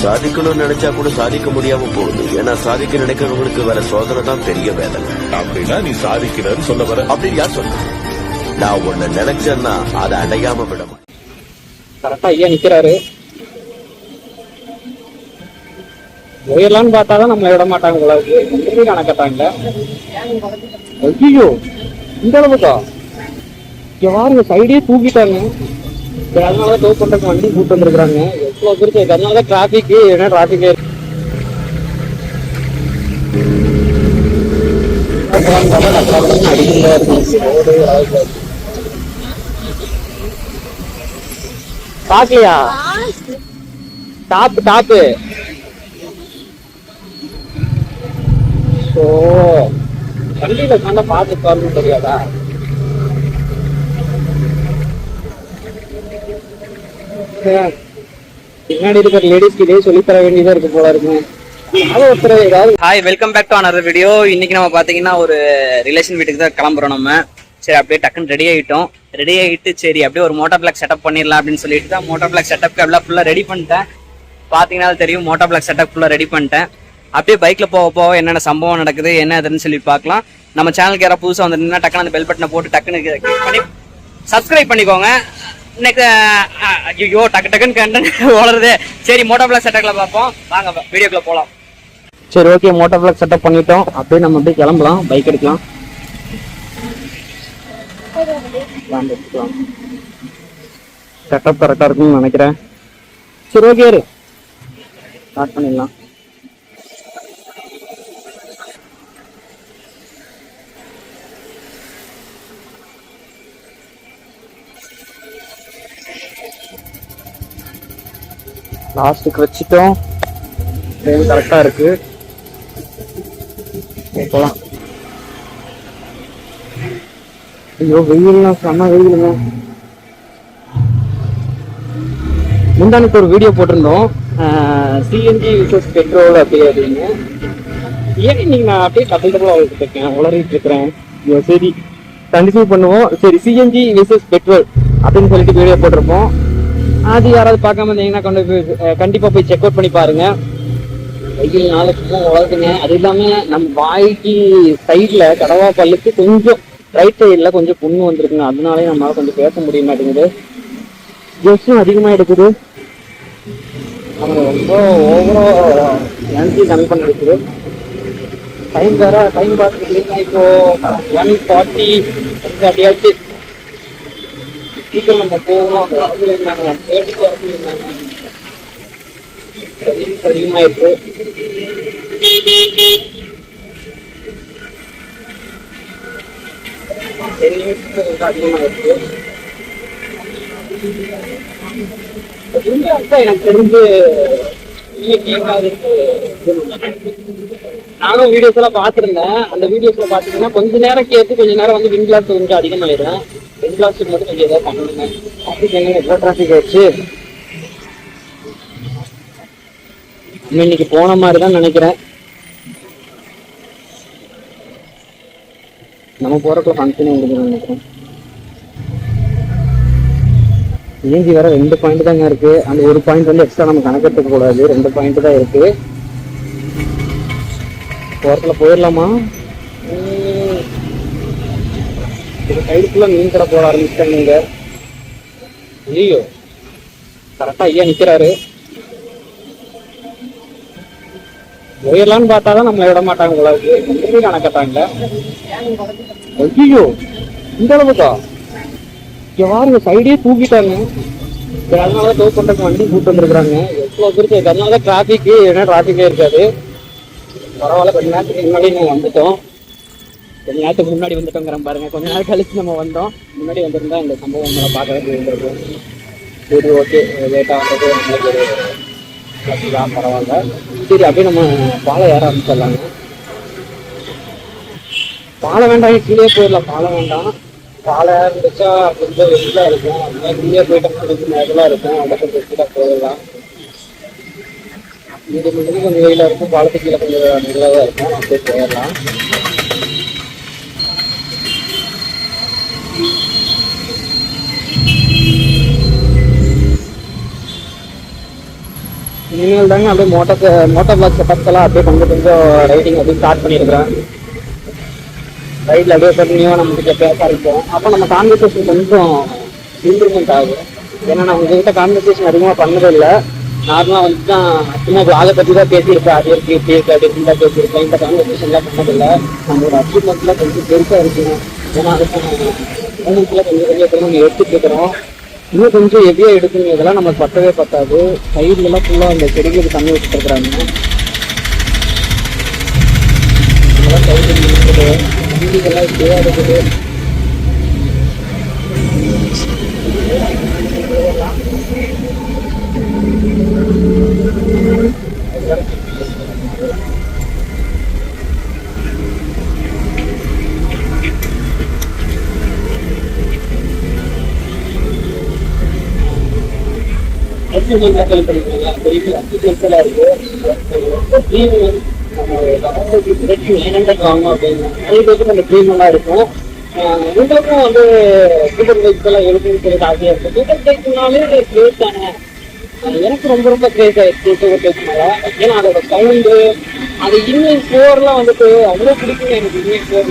சாதிக்கணும்னு நினைச்சா கூட சாதிக்க முடியாம போகுது. ஏன்னா சாதிக்க நினைக்கிறவங்களுக்கு வேற சோதனை தான் பெரிய வேதனை. அப்படின்னா நீ சாதிக்கிறன்னு சொல்ல வர? அப்படின்னு யார் சொன்ன? நான் ஒண்ணு நினைச்சேன்னா அதை அடையாம விட மாட்டேன். கரெக்டா ஐயா நிக்கிறாரு. உயரலான்னு பார்த்தாதான் நம்மளை விட மாட்டாங்க. உங்களுக்கு கணக்கட்டாங்க. ஐயோ இந்த அளவுக்கா? யாருங்க சைடே தூக்கிட்டாங்க. அதனாலதான் டோ பண்றதுக்கு வண்டி கூட்டு வந்துருக்காங்க. எவ்வளவு பேருக்கு அதனாலதான் டிராபிக். ஏன்னா டிராபிக் அடிக்கிறதா இருக்கு. பாக்கலையா? டாப்பு டாப்பு. வண்டியில கண்ட பாத்து பாருன்னு தெரியாதா? பின்னாடி இருக்கிற லேடிஸ்க்கு இதே சொல்லி தர வேண்டியதா இருக்கு போல இருக்கு. Hi, welcome back to another video. இன்னைக்கு நம்ம பாத்தீங்கன்னா ஒரு ரிலேஷன் வீட்டுக்கு தான் கிளம்புறோம் நம்ம. சரி அப்படியே டக்குன்னு ரெடி ஆகிட்டு சரி அப்படியே ஒரு மோட்டார் பிளாக் செட்டப் பண்ணிடலாம் அப்படின்னு சொல்லிட்டு தான் மோட்டார் பிளாக் செட்டப்க்கு எல்லாம் ஃபுல்லாக ரெடி பண்ணிட்டேன். பார்த்தீங்கன்னா தெரியும், மோட்டார் பிளாக் செட்டப் ஃபுல்லாக ரெடி பண்ணிட்டேன். அப்படியே பைக்கில் போக என்னென்ன சம்பவம் நடக்குது என்ன அதுன்னு சொல்லி பார்க்கலாம். நம்ம சேனலுக்கு யாராவது புதுசாக வந்துருந்தீங்கன்னா டக்குன்னு அந்த பெல் பட்டனை போட்டு டக்குன்னு கிளிக் பண்ணி சப்ஸ்கிரைப் பண்ணிக்கோங்க. இன்னைக்கு ஐயோ டக்குன்னு கண்டென்ட் வளருது. சரி மோட்டார் பிளாக் செட்டப்ல பார்ப்போம், வாங்க வீடியோக்குள்ள போகலாம். சரி ஓகே, மோட்டார் பிளாக் செட்டப் பண்ணிட்டோம். அப்படியே நம்ம அப்படியே கிளம்பலாம், பைக் எடுக்கலாம். செட்டப் கரெக்டா இருக்குன்னு நினைக்கிறேன். சரி ஓகே ஸ்டார்ட் பண்ணிடலாம். லாஸ்ட்டுக்கு வச்சுட்டோம். கரெக்டா இருக்கு. போலாம். ஐயோ வெயில்லாம் செம்ம வெயிலுங்க. முந்தானுக்கு ஒரு வீடியோ போட்டிருந்தோம், சிஎன்ஜி விசஸ் பெட்ரோல் அப்படின்னு. ஏன் இன்னைக்கு நான் அப்படியே கபல்டபுளா இருக்கேன், உளறிட்டு இருக்கிறேன். சரி கண்டினியூ பண்ணுவோம். சரி சிஎன்ஜி விசஸ் பெட்ரோல் அப்படின்னு சொல்லிட்டு வீடியோ போட்டிருப்போம். அது யாராவது பார்க்காம இருந்தீங்கன்னா கண்டிப்பா போய் செக் அவுட் பண்ணி பாருங்க. வெயில் நாளைக்கும் வளருதுங்க. அது இல்லாம நம்ம வாய்க்கு சைட்ல கடவா பல்லுக்கு கொஞ்சம் ரைட் சைட்ல கொஞ்சம் புண்ணு வந்திருக்குங்க. அதனாலே நம்மளால கொஞ்சம் பேச முடிய மாட்டேங்குது. ஜஸ்டும் அதிகமா எடுக்குது. அவங்க ரொம்ப ஓவரா எனர்ஜி கம்மி பண்ணி இருக்குது. டைம் வேற டைம் பார்த்துக்கிட்டீங்கன்னா இப்போ 1:40 அப்படியாச்சு. சீக்கிரம் நம்ம போகணும். அதிகமாயிருக்கு. அதிகமாயிருக்கு. எனக்கு தெரிஞ்சு நானும் வீடியோஸ் எல்லாம் பாத்துருந்தேன். அந்த வீடியோஸ்ல பாத்தீங்கன்னா கொஞ்ச நேரம் கேட்டு கொஞ்ச நேரம் வந்து விண்ட் கிளாஸ் கொஞ்சம் அதிகமாயிடும். விண்ட் கிளாஸ் மட்டும் கொஞ்சம் ஏதாவது பண்ணுங்க. அப்படி எவ்வளோ டிராபிக் ஆயிடுச்சு. இன்னைக்கு போன மாதிரிதான் நினைக்கிறேன். நம்ம போறதுல ஃபங்க்ஷன் உங்களுக்கு நினைக்கிறேன். சிஎன்ஜி வேற 2 பாயிண்ட் தாங்க இருக்கு. அந்த ஒரு பாயிண்ட் வந்து எக்ஸ்ட்ரா நம்ம கணக்கெடுத்துக்க கூடாது. 2 பாயிண்ட் தான் இருக்கு. போறதுல போயிடலாமா? இது சைடுக்குள்ள மீன் கடை போட ஆரம்பிச்சிட்டாங்க. ஐயோ கரெக்டா ஐயா நிக்கிறாரு. உயரலான்னு பார்த்தாதான் நம்மளை விட மாட்டாங்க. உங்களுக்கு கணக்கட்டாங்க. ஐயோ இந்த அளவுக்கா? யாருங்க சைடே தூக்கிட்டாங்க. அதனாலதான் டோ பண்றதுக்கு வண்டி கூட்டு வந்துருக்காங்க. எவ்வளவு பேருக்கு அதனாலதான் டிராபிக். ஏன்னா டிராபிக்கே இருக்காது. பரவாயில்ல, கொஞ்ச நேரத்துக்கு முன்னாடி நம்ம வந்துட்டோம். கொஞ்ச நேரத்துக்கு முன்னாடி வந்துட்டோங்கிறோம் பாருங்க. கொஞ்ச நேரம் கழிச்சு நம்ம வந்தோம். முன்னாடி வந்திருந்தா இந்த சம்பவம் நம்மளை பார்க்கவே இருந்திருக்கும். சரி ஓகே, லேட்டா வந்தது நம்மளுக்கு தான் பரவாயில்ல. சரி அப்படியே நம்ம பாலை ஏற ஆரம்பிச்சிடலாங்க. பாலை வேண்டாம், கீழே போயிடலாம். பாலை வேண்டாம். பாலை இருந்துச்சா கொஞ்சம் வெயிலாக இருக்கும். அதனால கீழே போயிட்டோம்னா கொஞ்சம் நேரலாம் இருக்கும். அதை கொஞ்சம் கீழே போயிடலாம். இது கொஞ்சம் வெயிலாக இருக்கும். பாலத்துக்கு கீழே கொஞ்சம் நல்லாக தான் இருக்கும். அப்படியே போயிடலாம். இனிமேல் தாங்க அப்படியே மோட்டோ பிளாக் செட்டப்ஸ் எல்லாம் அப்படியே கொஞ்சம் ரைடிங் அப்படியே ஸ்டார்ட் பண்ணியிருக்கிறேன். ரைடில் அப்படியே பொறுமையாக நமக்கு பேச ஆரம்பிப்போம். அப்போ நம்ம கான்வர்சேஷன் கொஞ்சம் இம்ப்ரூவ்மெண்ட் ஆகும். ஏன்னா நான் உங்ககிட்ட கான்வர்சேஷன் அதிகமாக பண்ணதில்லை. நார்மலாக வந்து தான் சும்மா அதை பற்றி தான் பேசியிருப்பேன். அது இருக்கு இப்படி இருக்கு அப்படி தான் பேசியிருப்பேன். இந்த கான்வர்சேஷன்லாம் பண்ணதில்லை. நம்மளோட அச்சீவ்மெண்ட்லாம் கொஞ்சம் பெருசாக இருக்கணும். ஏன்னா அதுக்கான மூமெண்ட்ஸ்லாம் கொஞ்சம் நம்ம எடுத்துட்டு இருக்கிறோம். இன்னும் கொஞ்சம் ஹெவியாக எடுக்கணும். இதெல்லாம் நமக்கு பத்தவே பத்தாது. சைட்லலாம் ஃபுல்லாக அந்த செடிகளுக்கு தண்ணி வச்சுட்டு இருக்கிறாங்க. இதெல்லாம் சைடு இருக்குது, வீடுகள்லாம் இப்படியே இருக்குது. இருக்கும். உங்களுக்கும் வந்து சூப்பர் பைக்ஸ் எல்லாம் எடுக்கணும்னு ஆசையா இருக்கு. சூப்பர் பைக்னாலே கிரேஸ் தானே. எனக்கு ரொம்ப கிரேஸ் ஆயிடுச்சு சூப்பர் பைக் மேல. ஏன்னா அதோட சவுண்டு, அது இன்லைன் ஃபோர்லாம் வந்துட்டு அவ்வளோ பிடிக்கும். எனக்கு இன்லைன் ஃபோர்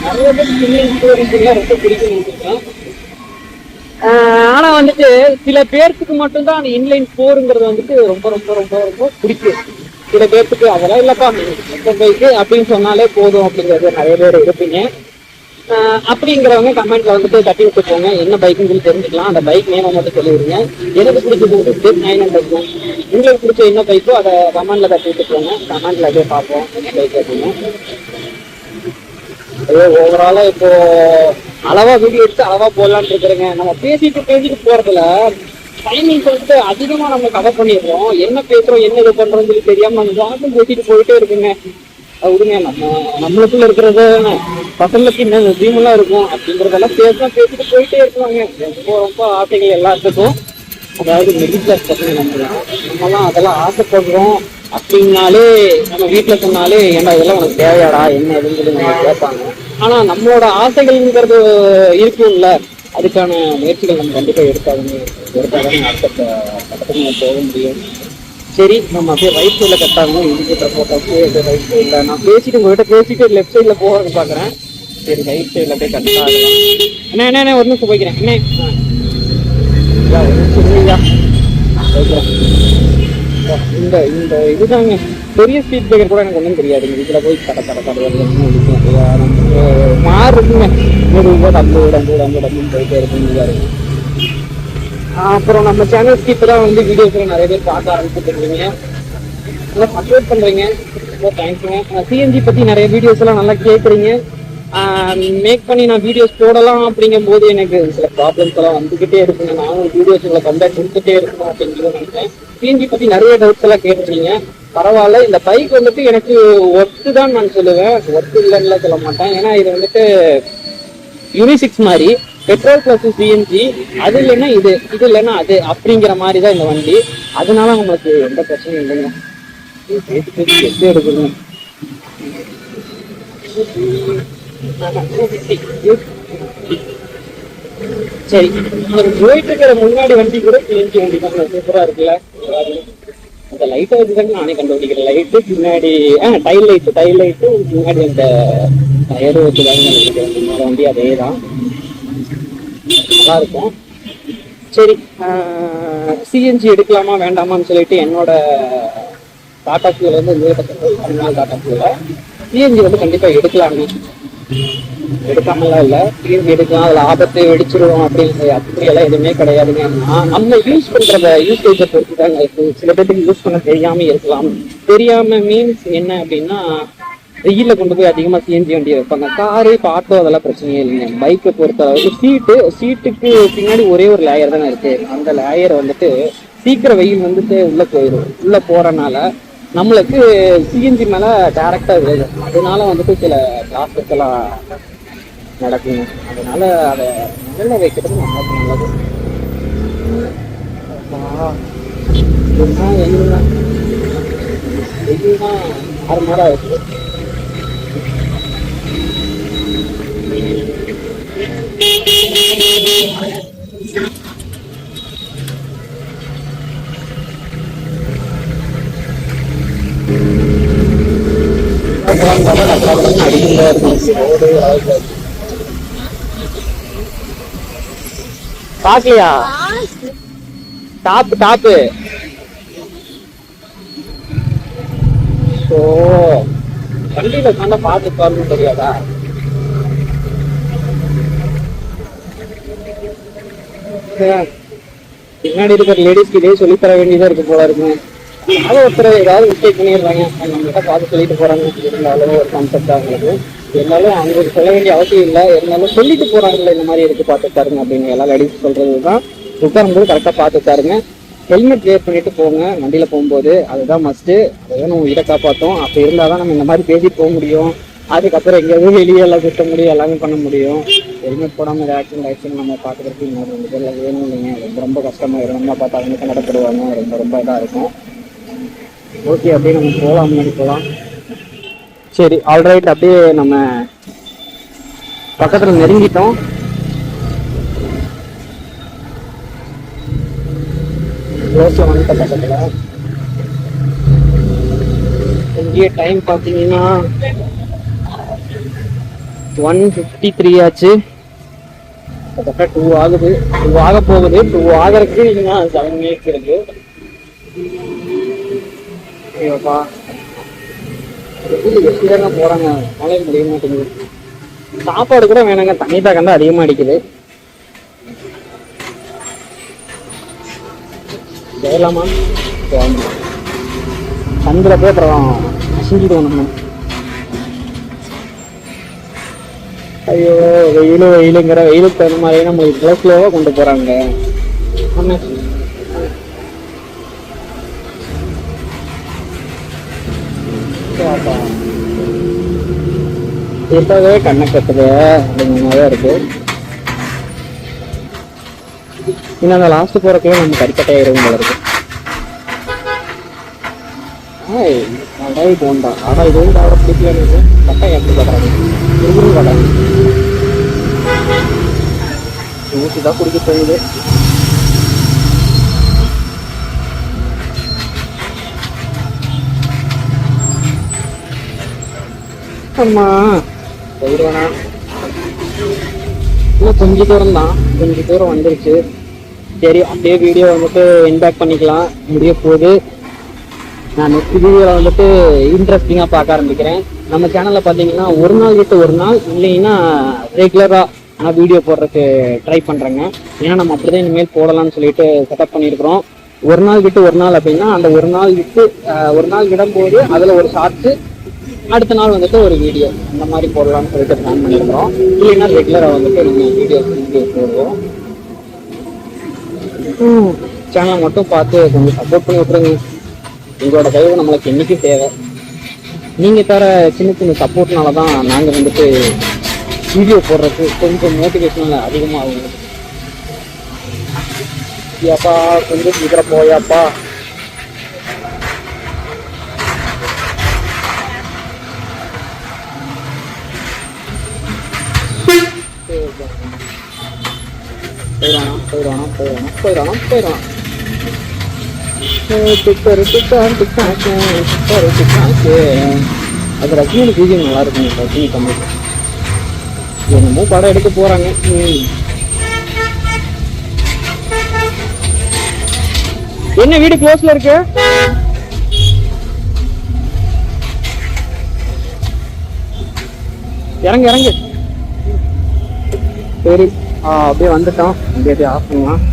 நிறைய பேருக்கு இன்லைன் ஃபோர் ரொம்ப பிடிக்கும்னு நினைச்சிருக்கேன். ஆனா வந்துட்டு சில பேர்த்துக்கு மட்டும்தான் அந்த இன்லைன் ஃபோருங்கிறது வந்துட்டு ரொம்ப பிடிக்கும். சில பேர்த்துக்கு அதெல்லாம் இல்லப்பா சூப்பர் பைக்கு அப்படின்னு சொன்னாலே போதும் அப்படிங்கிறது நிறைய பேர் இருப்பீங்க. அப்படிங்கிறவங்க கமெண்ட்ல வந்துட்டு தட்டி விட்டு போங்க. என்ன பைக்குன்னு சொல்லி தெரிஞ்சுக்கலாம். அந்த பைக் நேமை மட்டும் சொல்லிவிடுங்க. எனக்கு பிடிச்சது 900 தான். உங்களுக்கு பிடிச்ச என்ன பைக்கோ அதை கமெண்ட்ல தட்டி விட்டு போங்க. கமெண்ட்ல அப்படியே பார்ப்போம் என்ன பைக் அப்படின்னு. ஓவராலா இப்போ அளவா வீடியோ எடுத்து அளவா போடலான்னு இருக்கிறேங்க. நம்ம பேசிட்டு போறதுல டைமிங் சொல்லிட்டு அதிகமா நம்ம கவர் பண்ணிடுறோம். என்ன பேசுறோம் என்ன இது பண்றோம்னு சொல்லி தெரியாம நம்ம ஜாக்கும் பேசிட்டு போயிட்டே இருக்குங்க. விடுங்க, நம்மளுக்குள்ள இருக்கிறத பசங்களுக்கு என்ன ட்ரீமெல்லாம் இருக்கும் அப்படிங்கிறதெல்லாம் பேசிட்டு போயிட்டே இருக்குவாங்க. ரொம்ப ஆசைகள் எல்லாத்துக்கும். அதாவது மிடில் கிளாஸ் பசங்க நம்மலாம் அதெல்லாம் ஆசைப்படுறோம் அப்படின்னாலே நம்ம வீட்டுல சொன்னாலே ஏன்னா இதெல்லாம் உனக்கு தேவையாடா என்ன எதுன்னு சொல்லி நம்ம கேட்பாங்க. ஆனா நம்மளோட ஆசைகள்ங்கிறது இருக்கும்ல, அதுக்கான முயற்சிகள் நம்ம கண்டிப்பா எடுத்தாதானே அடுத்த கட்டத்துக்கு நம்ம போக முடியும். சரி, நம்ம அப்படியே ரைட் சைட்ல கட்டாகணும். இண்டிகேட்டர் போட்டாச்சு. ரைட் சைட்ல நான் உங்ககிட்ட பேசிட்டு லெஃப்ட் சைட்ல போகிறது பாக்குறேன். சரி, ரைட் சைட்ல அப்படியே கட்டாகலாம். என்ன ஒரு நிமிஷம் போய்க்கிறேன். இந்த இந்த இதுதாங்க பெரிய ஸ்பீட் பிரேக்கர் கூட எனக்கு ஒன்றும் தெரியாதுங்க. இதுல போய் கடை மாறு இருக்குங்க. போயிட்டே இருக்குங்க. அப்புறம் நம்ம சேனல்ஸ்க்கு இப்பதான் வந்து வீடியோஸ் நிறைய பேர் பார்க்க ஆரம்பிச்சுருக்கீங்க, நல்லா சப்போர்ட் பண்றீங்க. ரொம்ப தேங்க்ஸுங்க. சிஎன்ஜி பத்தி நிறைய வீடியோஸ் எல்லாம் நல்லா கேட்குறீங்க. மேக் பண்ணி நான் வீடியோஸ் போடலாம் அப்படிங்கும் போது எனக்கு சில ப்ராப்ளம்ஸ் எல்லாம் வந்துகிட்டே இருக்குங்க. நானும் வீடியோஸ் உங்களை கம்பேர் கொடுத்துட்டே இருக்கணும் அப்படின்னு நினைக்கிறேன். சிஎன்ஜி பத்தி நிறைய டவுட்ஸ் எல்லாம் கேட்டுருக்கீங்க. பரவாயில்ல, இந்த பைக் வந்துட்டு எனக்கு ஒர்த்து தான் நான் சொல்லுவேன், ஒர்த்து இல்லைன்னு சொல்ல மாட்டேன். ஏன்னா இது வந்துட்டு யூனிசிக்ஸ் மாதிரி பெட்ரோல் பிளஸ் சிஎன்ஜி, அது இல்லைன்னா இது இல்லைன்னா அது அப்படிங்கிற மாதிரி தான் இந்த வண்டி. அதனால உங்களுக்கு எந்த பிரச்சனையும் இல்லைங்க. எப்படி எடுக்கணும் சரி. போயிட்டு இருக்கிற முன்னாடி வண்டி கூட சிஎன்ஜி வண்டி தான் சூப்பரா இருக்குல்ல. அந்த லைட்டை வச்சுதாங்க நானே கண்டுபிடிக்கிறேன். லைட்டு பின்னாடி டைல் லைட்டு பின்னாடி அந்த டயர் வச்சுதாங்க கண்டுபிடிக்கிறேன். வண்டி அதே தான், நல்லா இருக்கும். சரி, சிஎன்ஜி எடுக்கலாமா வேண்டாமான்னு சொல்லிட்டு என்னோட டாடா ஃபியூல வந்து டாடா ஃபியூல சிஎன்ஜி வந்து கண்டிப்பா எடுக்கலாங்க. எடுக்காமலாம் இல்லை, சிஎன்ஜி எடுக்கலாம். அதில் ஆபத்து வெடிச்சிருவோம் அப்படியெல்லாம் எதுவுமே கிடையாதுங்க. நம்ம யூஸ் பண்றத யூசேஜை பொறுத்து தாங்க. சில பேருக்கு யூஸ் பண்ண தெரியாம இருக்கலாம். தெரியாம மீன்ஸ் என்ன அப்படின்னா, வெயில கொண்டு போய் அதிகமா சிஎன்ஜி வண்டியை வைப்பாங்க. காரு இப்போ ஆட்டோ அதெல்லாம் பிரச்சனையே இல்லைங்க. பைக்கை பொறுத்த அளவுக்கு சீட்டுக்கு பின்னாடி ஒரே ஒரு லேயர் தானே இருக்கு. அந்த லேயர் வந்துட்டு சீக்கிரம் வெயில் வந்துட்டு உள்ள போயிடும். உள்ள போறனால நம்மளுக்கு சிஎன்ஜி மேல டைரக்டா விழுது. அதனால வந்துட்டு சில கிளாஸஸ் எல்லாம் நடக்குங்க. அதனால அதை முதல்ல வைக்கிறது நம்மளுக்கு நல்லது. வெயில் தான் 6 மணி நேரம் ஆயிடுச்சு. பாக்கலையா? டாப்பு டாப்பு. ஓ வண்டியில உட்காந்தா பார்த்து பாருன்னு தெரியாதா? பின்னாடி இருக்கிற லேடிஸ்க்கு இதே சொல்லி தர வேண்டியதா இருக்கு போல இருக்கு. அதை ஒருத்தர் ஏதாவது மிஸ்டேக் பண்ணிடுறாங்க, நம்ம கிட்ட பார்த்து சொல்லிட்டு போறாங்க. இருந்தாலும் ஒரு கான்செப்ட் அவங்களுக்கு இருந்தாலும் அவங்களுக்கு சொல்ல வேண்டிய அவசியம் இல்லை. இருந்தாலும் சொல்லிட்டு போறாங்கல்ல இந்த மாதிரி இருக்கு பார்த்து பாருங்க அப்படின்னு எல்லா லேடிஸ் சொல்றதுதான். உட்காரும்போது கரெக்டா பார்த்து பாருங்க. ஹெல்மெட் வேர் பண்ணிட்டு போங்க வண்டியில போகும்போது, அதுதான் மஸ்ட். அதுதான் நம்ம உயிரை காப்பாற்றும். அப்படி இருந்தாதான் நம்ம இந்த மாதிரி பேசி போக முடியும். அதுக்கப்புறம் எங்கேயாவது வெளியே எல்லாம் சுத்த முடியும், எல்லாமே பண்ண முடியும். ஹெல்மெட் போடாமல் ஆக்சிடென்ட் நம்ம பார்க்கறதுக்கு இன்னொரு 2 பேர்ல வேணும் இல்லைங்க. ரொம்ப கஷ்டமாயிடும். நம்ம பார்த்தா அவங்க சங்கடப்படுவாங்க. ரொம்ப இதாக இருக்கும். ஓகே, அப்படியே நம்ம போகலாம், முன்னாடி போகலாம். சரி, ஆல்ரைட். அப்படியே நம்ம பக்கத்தில் நெருங்கிட்டோம். க்ளோஸில் வந்துட்ட பக்கத்தில். இங்கேயே டைம் பார்த்தீங்கன்னா 1:53 ஆச்சு. கிட்டத்தட்ட 2 ஆகுது. 2 ஆக போகுது. 2 ஆகிறதுக்கு இன்னும் 7 minutes இருக்கு. ஐயோப்பா, எப்படி தாங்க போறாங்க, மழை முடிய மாட்டேங்குது. சாப்பாடு கூட வேணாங்க, தண்ணி தாக்கம் தான் அதிகமா அடிக்குது. போகலாமா? சந்திர போய் அப்புறம் அசிஞ்சிடுவோம் நம்ம. ஐயோ, வெயிலுங்கிற வெயிலுக்கு தகுந்த மாதிரி நம்மளுக்கு ஸ்லோவா கொண்டு போறாங்க. இப்பவே கண்ணை கட்டுது அப்படிங்கிறதான் இருக்கு. இன்னும் அந்த லாஸ்ட் போறதுக்குள்ள நம்ம கறிக்கட்டை ஆயிரும் போல இருக்கு. போண்டா. ஆனா இது வந்து அவரை பிடிக்கல. கட்டை எப்படி கட்டுறாங்க? திரும்பவும் கட்டாங்க. ஊசிதான் குடிக்க போகுது. அம்மா போயிடுவானா? இன்னும் கொஞ்சம் தூரம் தான், கொஞ்சம் தூரம் வந்துருச்சு. சரி, அப்படியே வீடியோ வந்துட்டு இன்பேக் பண்ணிக்கலாம். முடிய போகுது. நான் நெக்ஸ்ட் வீடியோவில் வந்துட்டு இன்ட்ரெஸ்டிங்காக பார்க்க ஆரம்பிக்கிறேன். நம்ம சேனலில் பார்த்தீங்கன்னா ஒரு நாள் விட்டு ஒரு நாள் இல்லைன்னா ரெகுலராக நான் வீடியோ போடுறதுக்கு ட்ரை பண்ணுறேங்க. ஏன்னா நம்ம அப்படி தான் இனிமேல் போடலாம்னு சொல்லிட்டு செட்டப் பண்ணியிருக்கிறோம். ஒரு நாள் விட்டு ஒரு நாள் அப்படின்னா அந்த ஒரு நாள் விட்டு ஒரு நாள் விடும்போது அதில் ஒரு ஷார்ட்ஸு, அடுத்த நாள் வந்துட்டு ஒரு வீடியோ இந்த மாதிரி போடலாம்னு சொல்லிட்டு பிளான் பண்ணியிருக்கிறோம். இல்லைன்னா ரெகுலராக வந்துட்டு நம்ம வீடியோ போடுவோம். சேனலை மட்டும் பார்த்து கொஞ்சம் சப்போர்ட் பண்ணி விட்டுருங்க. உங்களோட தயவு நம்மளுக்கு என்னைக்கும் தேவை. நீங்கள் தர சின்ன சின்ன சப்போர்ட்னால தான் நாங்கள் வந்துட்டு வீடியோ போடுறதுக்கு கொஞ்சம் மோட்டிவேஷனல் அதிகமாகும். அப்பா கொஞ்சம் சீக்கிரம் போயாப்பா. போயிடலாம். அது ரஜினி பீஜியம் நல்லா இருக்கும். ரஜினி தமிழ் என்னமோ படம் எடுக்க போறாங்க. என்ன வீடு க்ளோஸ்ல இருக்கு? இறங்கு. சரி, அப்படியே வந்துட்டோம். அப்படியே ஆஃப் பண்ணலாம்.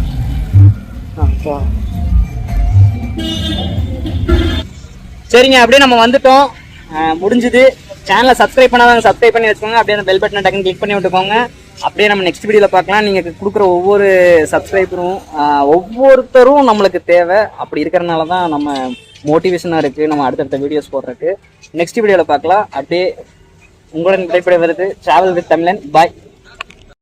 சரிங்க, அப்படியே நம்ம வந்துட்டோம். முடிஞ்சுது. சேனலை சப்ஸ்கிரைப் பண்ணாதவங்க சப்ஸ்கிரைப் பண்ணி வச்சுக்கோங்க. அப்படியே அந்த பெல் பட்டனை டக்குன்னு கிளிக் பண்ணி விட்டுக்கோங்க. அப்படியே நம்ம நெக்ஸ்ட் வீடியோவில் பார்க்கலாம். நீங்கள் கொடுக்குற ஒவ்வொரு சப்ஸ்கிரைபரும் ஒவ்வொருத்தரும் நம்மளுக்கு தேவை. அப்படி இருக்கிறனால தான் நம்ம மோட்டிவேஷனாக இருக்குது நம்ம அடுத்தடுத்த வீடியோஸ் போடுறதுக்கு. நெக்ஸ்ட் வீடியோவில் பார்க்கலாம். அப்படியே உங்களுடன் விடைபெற வருது டிராவல் வித் தமிழன். பாய்.